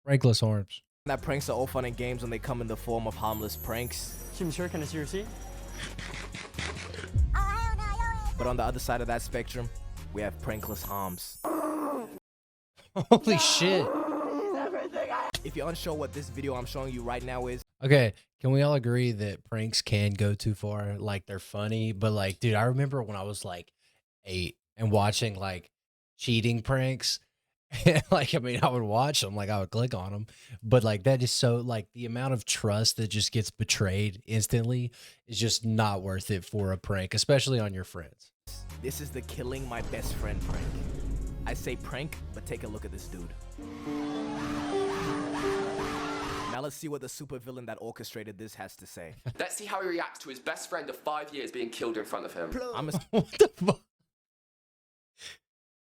Prankless arms. That pranks are all fun and games when they come in the form of harmless pranks. Sure, can I see your receipt? But on the other side of that spectrum, we have prankless harms. Holy shit. If you're unsure what this video I'm showing you right now is, Okay, can we all agree that pranks can go too far? Like, they're funny, but like, dude, I remember when I was like 8 and watching like cheating pranks. Like, I mean, I would watch them, like I would click on them, but like that is so like the amount of trust that just gets betrayed instantly is just not worth it for a prank, especially on your friends. this is the killing my best friend prank. I say prank, but take a look at this dude. Now let's see what the supervillain that orchestrated this has to say. Let's see how he reacts to his best friend of 5 years being killed in front of him. I'm a What the fuck?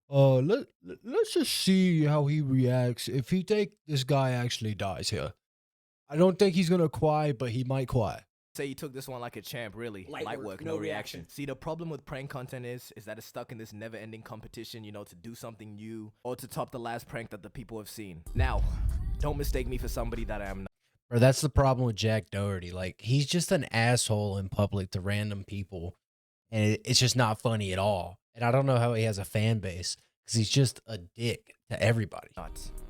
Let's just see how he reacts if this guy actually dies here. I don't think he's gonna cry, but he might cry. say you took this one like a champ, really. Light work, no reaction. See, the problem with prank content is that it's stuck in this never-ending competition, you know, to do something new or to top the last prank that the people have seen. Now, don't mistake me for somebody that I am not. Or that's the problem with Jack Doherty. Like, he's just an asshole in public to random people, and it's just not funny at all. And I don't know how he has a fan base, because he's just a dick to everybody.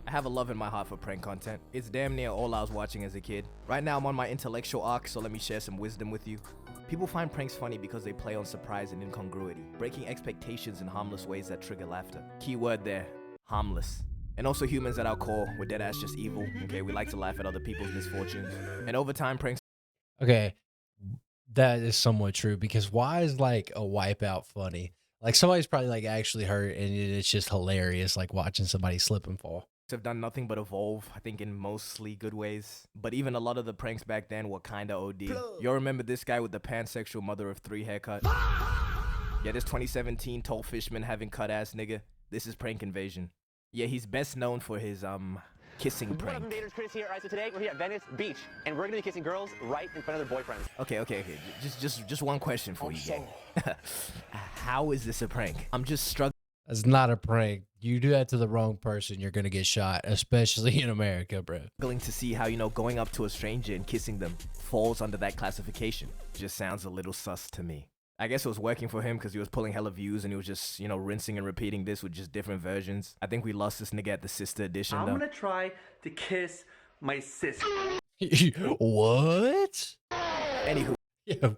I have a love in my heart for prank content. It's damn near all I was watching as a kid. Right now I'm on my intellectual arc, so let me share some wisdom with you. People find pranks funny because they play on surprise and incongruity, breaking expectations in harmless ways that trigger laughter. Key word there, harmless. And also humans at our core, we're dead ass just evil, okay? We like to laugh at other people's misfortunes. And over time, pranks Okay, that is somewhat true, because why is like a wipeout funny? Like, somebody's probably like actually hurt, and it's just hilarious, like watching somebody slip and fall. have done nothing but evolve, I think, in mostly good ways. But even a lot of the pranks back then were kinda OD. Y'all remember this guy with the pansexual mother of 3 haircut? Yeah, this 2017 tall fishman having cut ass nigga. This is prank invasion. Yeah, he's best known for his kissing What prank. up, invaders? Chris here. All right, so today we're here at Venice Beach, and we're gonna be kissing girls right in front of their boyfriends. Okay. Just one question for you, gang. How is this a prank? I'm just struggling That's not a prank. You do that to the wrong person, you're gonna get shot, especially in America, bro. to see how, you know, going up to a stranger and kissing them falls under that classification. Just sounds a little sus to me. I guess it was working for him because he was pulling hella views and he was just, you know, rinsing and repeating this with just different versions. I think we lost this nigga at the sister edition, I'm though. gonna try to kiss my sister. What? Anywho, Yeah.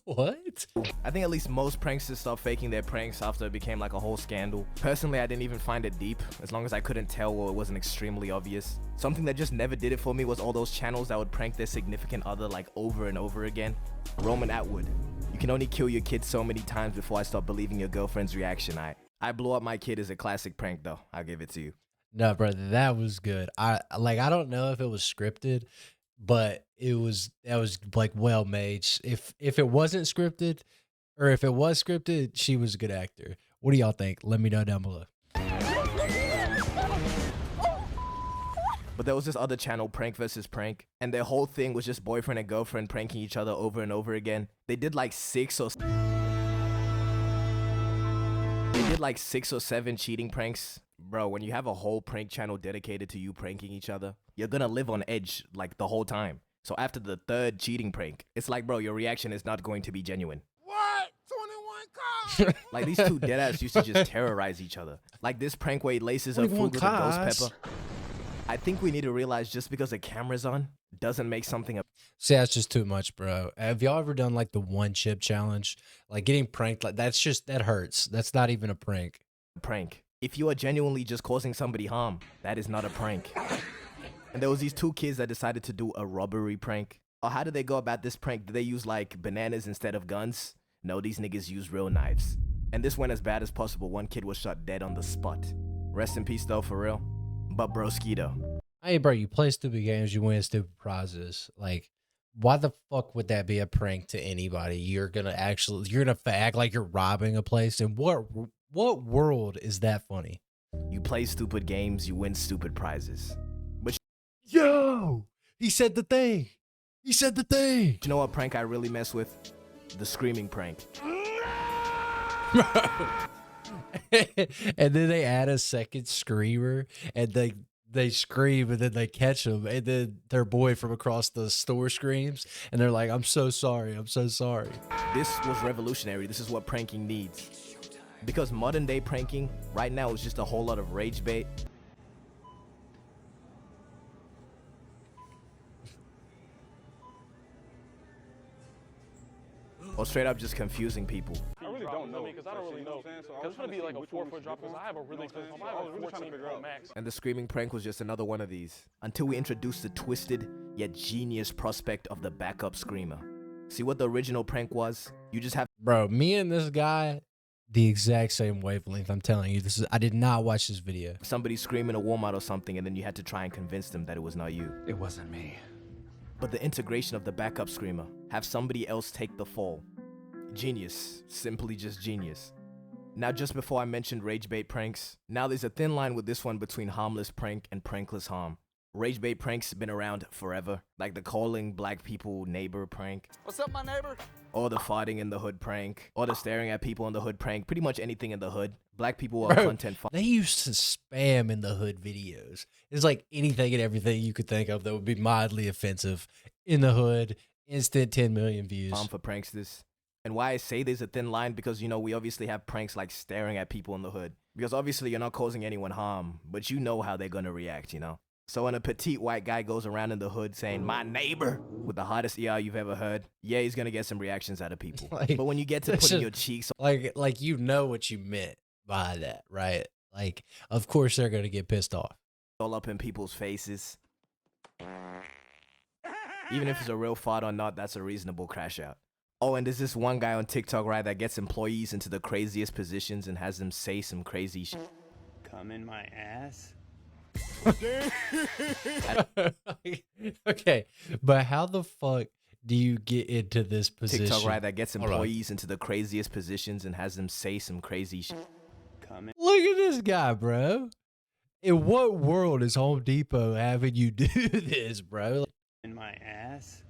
What? I think at least most pranksters stopped faking their pranks after it became like a whole scandal. Personally, I didn't even find it deep, as long as I couldn't tell or it wasn't extremely obvious. Something that just never did it for me was all those channels that would prank their significant other like over and over again. Roman Atwood. You can only kill your kid so many times before I start believing your girlfriend's reaction. I blew up my kid is a classic prank though. I'll give it to you. No, bro, that was good. I don't know if it was scripted, but that was like well made. If it wasn't scripted, or if it was scripted, she was a good actor. What do y'all think? Let me know down below. But there was this other channel, Prank vs. Prank, and their whole thing was just boyfriend and girlfriend pranking each other over and over again. They did like 6 or 7 cheating pranks. Bro, when you have a whole prank channel dedicated to you pranking each other, you're gonna live on edge like the whole time. So after the 3rd cheating prank, it's like, bro, your reaction is not going to be genuine. What? 21 cars? Like, these two deadass used to just terrorize each other. Like this prank where he laces up 21 food with a ghost cars? pepper. I think we need to realize just because the camera's on doesn't make something a See, that's just too much, bro. Have y'all ever done like the one chip challenge? Like getting pranked, like that hurts. That's not even a prank. prank. If you are genuinely just causing somebody harm, that is not a prank. And there was these 2 kids that decided to do a robbery prank. Or how did they go about this prank? Did they use like bananas instead of guns? No, these niggas used real knives. And this went as bad as possible. One kid was shot dead on the spot. Rest in peace though, for real. But broski though. Hey, bro, you play stupid games, you win stupid prizes. Like, why the fuck would that be a prank to anybody? You're gonna act like you're robbing a place. And what world is that funny? You play stupid games, you win stupid prizes. But Yo, he said the thing. He said the thing. you know what prank I really mess with? The screaming prank. And then they add a second screamer, and they scream and then they catch them, and then their boy from across the store screams, and they're like, "I'm so sorry, I'm so sorry." This was revolutionary. This is what pranking needs. Because modern day pranking right now is just a whole lot of rage bait. Or straight up just confusing people. I really don't know because I don't really know. Because it's gonna be like a 4-foot drop because I have a really expensive phone. I have a 14 Pro Max. And the screaming prank was just another one of these. Until we introduced the twisted yet genius prospect of the backup screamer. See what the original prank was? You just have Bro, me and this guy, the exact same wavelength. I'm telling you, I did not watch this video. somebody screaming a Walmart or something, and then you had to try and convince them that it was not you. It wasn't me. But the integration of the backup screamer, have somebody else take the fall. Genius, simply just genius. Now, just before I mentioned rage bait pranks, now there's a thin line with this one between harmless prank and prankless harm. Rage bait pranks have been around forever, like the calling black people neighbor prank. What's up, my neighbor? Or the farting in the hood prank, or the staring at people in the hood prank, pretty much anything in the hood. Black people are Bro, content. They used to spam in the hood videos. It's like anything and everything you could think of that would be mildly offensive in the hood. Instant 10 million views. For pranksters. And why I say there's a thin line, because, you know, we obviously have pranks like staring at people in the hood. Because obviously you're not causing anyone harm, but you know how they're gonna react, you know? So when a petite white guy goes around in the hood saying, "My neighbor," with the hottest ER you've ever heard, yeah, he's gonna get some reactions out of people. Like, but when you get to this putting is- your cheeks Like you know what you meant by that, right? Like, of course they're gonna get pissed off. all up in people's faces, even if it's a real fart or not, that's a reasonable crash out. Oh, and there's this one guy on TikTok, right, that gets employees into the craziest positions and has them say some crazy shit. Come in my ass? Okay, but how the fuck do you get into this position? TikTok, right, that gets Hold on. employees into the craziest positions and has them say some crazy shit. Come in. Look at this guy, bro. In what world is Home Depot having you do this, bro? In my ass?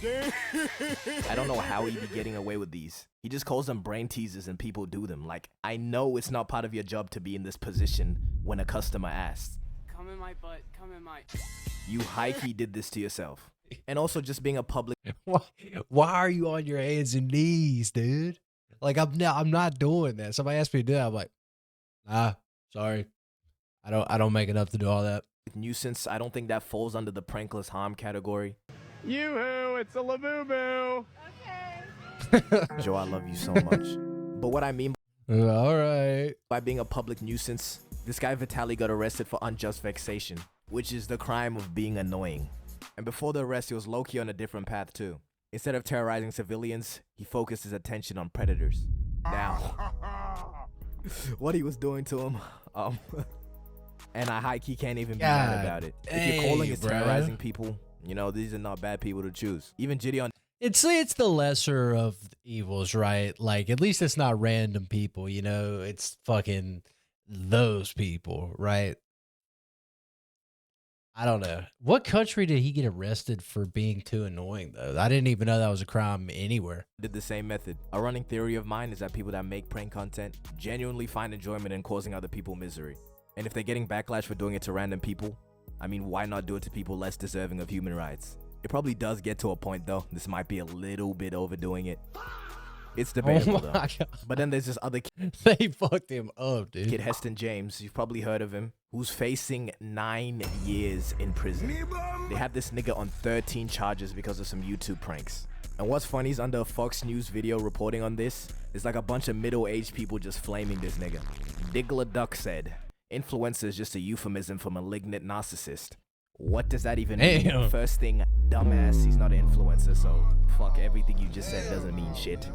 I don't know how he'd be getting away with these. He just calls them brain teasers and people do them. Like, I know it's not part of your job to be in this position when a customer asks. Come in my butt, come in my... You high-key did this to yourself. And also just being a public Why are you on your hands and knees, dude? Like, I'm not doing that. Somebody asked me to do that. I'm like, nah, sorry. I don't make enough to do all that. nuisance. I don't think that falls under the prankless harm category. Yoo-hoo, it's a Labubu. Joe, I love you so much. But what I mean All right. by being a public nuisance, this guy Vitaly got arrested for unjust vexation, which is the crime of being annoying. And before the arrest, he was low-key on a different path too. Instead of terrorizing civilians, he focused his attention on predators. Now, what he was doing to him, and I high-key can't even be mad God about it. If you're calling it dang, bruh. terrorizing people, you know, these are not bad people to choose. Even Gideon It's the lesser of evils, right? Like, at least it's not random people, you know? It's fucking those people, right? I don't know. What country did he get arrested for being too annoying, though? I didn't even know that was a crime anywhere. did the same method. A running theory of mine is that people that make prank content genuinely find enjoyment in causing other people misery. And if they're getting backlash for doing it to random people, I mean, why not do it to people less deserving of human rights? It probably does get to a point, though. This might be a little bit overdoing it. It's debatable, though. God. But then there's this other They fucked him up, dude. kid, Heston James, you've probably heard of him, who's facing 9 years in prison. They have this nigga on 13 charges because of some YouTube pranks. And what's funny is under a Fox News video reporting on this, it's like a bunch of middle-aged people just flaming this nigga. Diggler Duck said, "Influencer is just a euphemism for malignant narcissist." What does that even mean? Damn. First thing, dumbass, he's not an influencer, so fuck, everything you just said doesn't mean shit.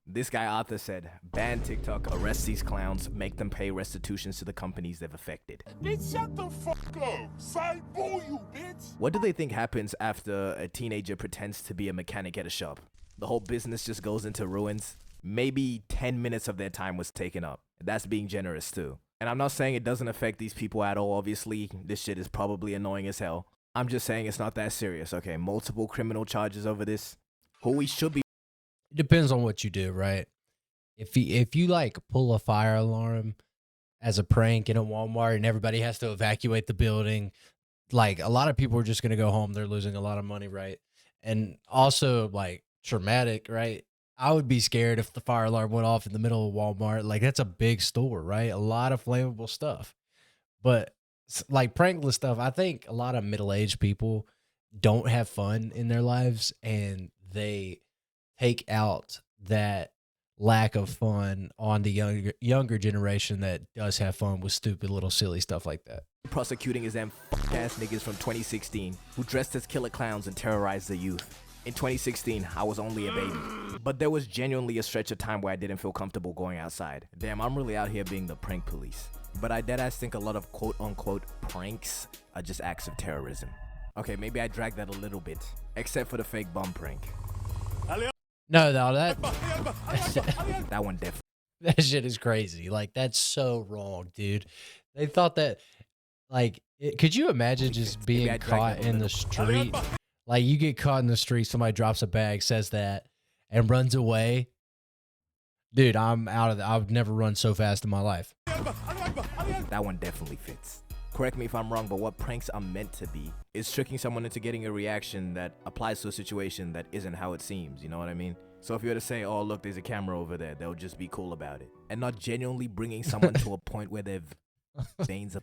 This guy Arthur said, ban TikTok, arrest these clowns, make them pay restitutions to the companies they've affected. Bitch, shut the fuck up. Side boo you, bitch. What do they think happens after a teenager pretends to be a mechanic at a shop? The whole business just goes into ruins. Maybe 10 minutes of their time was taken up. That's being generous too. And I'm not saying it doesn't affect these people at all. Obviously, this shit is probably annoying as hell. I'm just saying it's not that serious, okay? Multiple criminal charges over this. Who we should be It depends on what you do, right? If you like pull a fire alarm as a prank in a Walmart and everybody has to evacuate the building. Like a lot of people are just going to go home. They're losing a lot of money, right? And also like traumatic, right? I would be scared if the fire alarm went off in the middle of Walmart. Like that's a big store, right? A lot of flammable stuff. But like prankless stuff, I think a lot of middle-aged people don't have fun in their lives and they take out that lack of fun on the younger generation that does have fun with stupid little silly stuff like that. Prosecuting is them ass niggas from 2016 who dressed as killer clowns and terrorized the youth. In 2016, I was only a baby, but there was genuinely a stretch of time where I didn't feel comfortable going outside. Damn, I'm really out here being the prank police. But I deadass think a lot of quote-unquote pranks are just acts of terrorism. Okay, maybe I dragged that a little bit, except for the fake bum prank. No, that That one definitely. that shit is crazy. Like that's so wrong, dude. They thought that, like, could you imagine just Maybe being I dragged caught that a in the little. street? Like you get caught in the street, somebody drops a bag, says that, and runs away. Dude, I'm out of the. I've never run so fast in my life. That one definitely fits. Correct me if I'm wrong, but what pranks are meant to be is tricking someone into getting a reaction that applies to a situation that isn't how it seems, you know what I mean? So if you were to say, oh look, there's a camera over there, they'll just be cool about it. And not genuinely bringing someone to a point where their veins are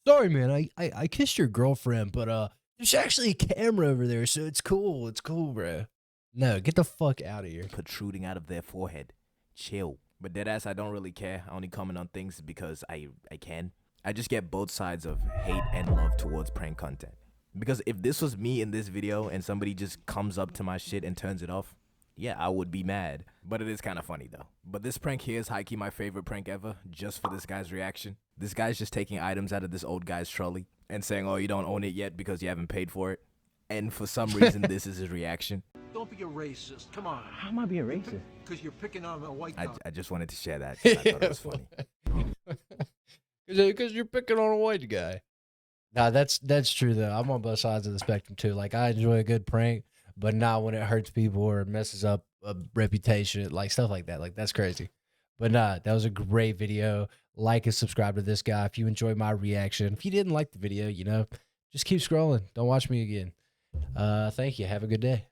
Sorry, man. I kissed your girlfriend, but there's actually a camera over there, so it's cool. It's cool, bro. No, get the fuck out of here. protruding out of their forehead. Chill. But deadass, I don't really care. I only comment on things because I can. I just get both sides of hate and love towards prank content. Because if this was me in this video and somebody just comes up to my shit and turns it off, yeah, I would be mad. But it is kind of funny though. But this prank here is high-key my favorite prank ever, just for this guy's reaction. This guy's just taking items out of this old guy's trolley and saying, oh, you don't own it yet because you haven't paid for it. And for some reason, this is his reaction. Don't be a racist. Come on. How am I being racist? Because you're picking on a white guy. I just wanted to share that 'cause I thought it was funny. Because you're picking on a white guy. Nah, that's true though. I'm on both sides of the spectrum too. Like I enjoy a good prank, but not when it hurts people or messes up a reputation, like stuff like that. Like that's crazy. But nah, that was a great video. Like and subscribe to this guy if you enjoyed my reaction. If you didn't like the video, you know, just keep scrolling. Don't watch me again. Thank you. Have a good day.